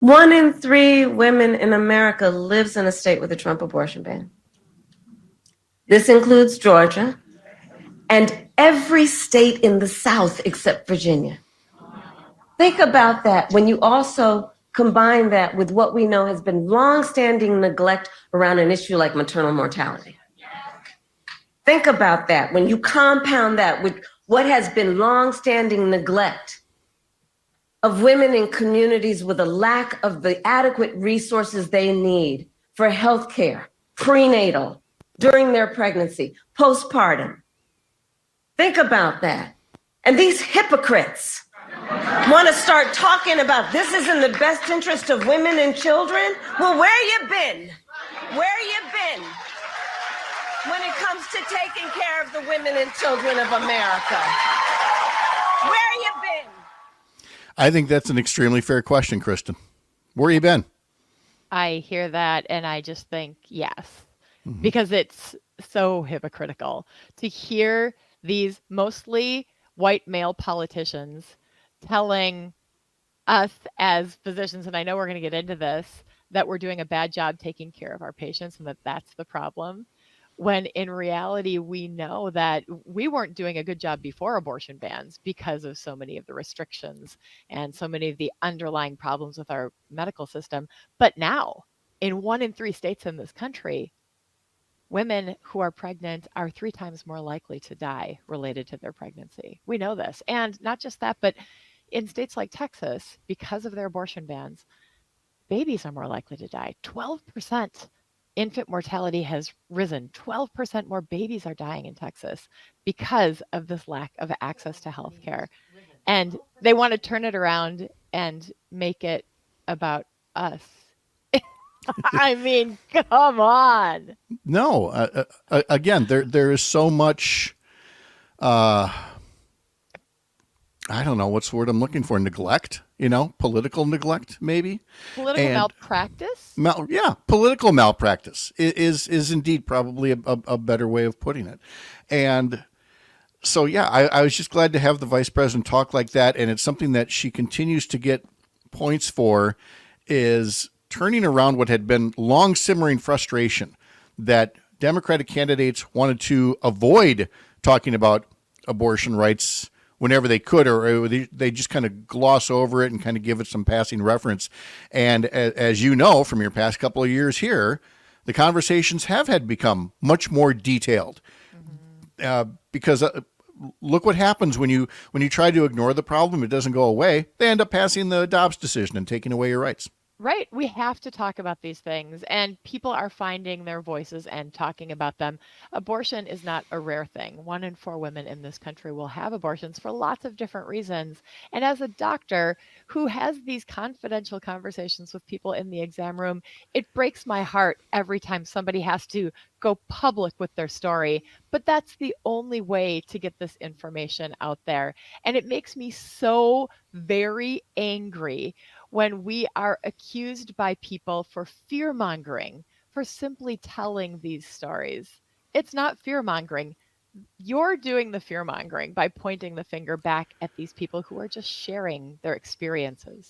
1 in 3 women in America lives in a state with a Trump abortion ban. This includes Georgia and every state in the South except Virginia. Think about that when you also combine that with what we know has been longstanding neglect around an issue like maternal mortality. Think about that when you compound that with what has been longstanding neglect of women in communities with a lack of the adequate resources they need for health care, prenatal, during their pregnancy, postpartum. Think about that. And these hypocrites want to start talking about this is in the best interest of women and children. Well, where you been? Where you been when it comes to taking care of the women and children of America? Where you been? I think that's an extremely fair question, Kristen. Where you been? I hear that and I just think yes, because it's so hypocritical to hear these mostly white male politicians telling us as physicians, and I know we're going to get into this, that we're doing a bad job taking care of our patients and that that's the problem. When in reality, we know that we weren't doing a good job before abortion bans because of so many of the restrictions and so many of the underlying problems with our medical system. But now, in 1 in 3 states in this country, women who are pregnant are 3 times more likely to die related to their pregnancy. We know this. And not just that, but in states like Texas, because of their abortion bans, babies are more likely to die. 12% infant mortality has risen. 12% more babies are dying in Texas because of this lack of access to health care. And they want to turn it around and make it about us. I mean, come on. No. Again, there is so much. I don't know what's the word I'm looking for. Neglect, political neglect, maybe. Political malpractice? Political malpractice is indeed probably a better way of putting it. And so, I was just glad to have the vice president talk like that. And it's something that she continues to get points for, is turning around what had been long simmering frustration that Democratic candidates wanted to avoid talking about abortion rights whenever they could, or they just kind of gloss over it and kind of give it some passing reference. And as you know from your past couple of years here, the conversations have had become much more detailed. Because look what happens when you try to ignore the problem, it doesn't go away. They end up passing the Dobbs decision and taking away your rights. Right. We have to talk about these things, and people are finding their voices and talking about them. Abortion is not a rare thing. 1 in 4 women in this country will have abortions for lots of different reasons. And as a doctor who has these confidential conversations with people in the exam room, it breaks my heart every time somebody has to go public with their story. But that's the only way to get this information out there. And it makes me so very angry when we are accused by people for fear-mongering, for simply telling these stories. It's not fear-mongering. You're doing the fear-mongering by pointing the finger back at these people who are just sharing their experiences.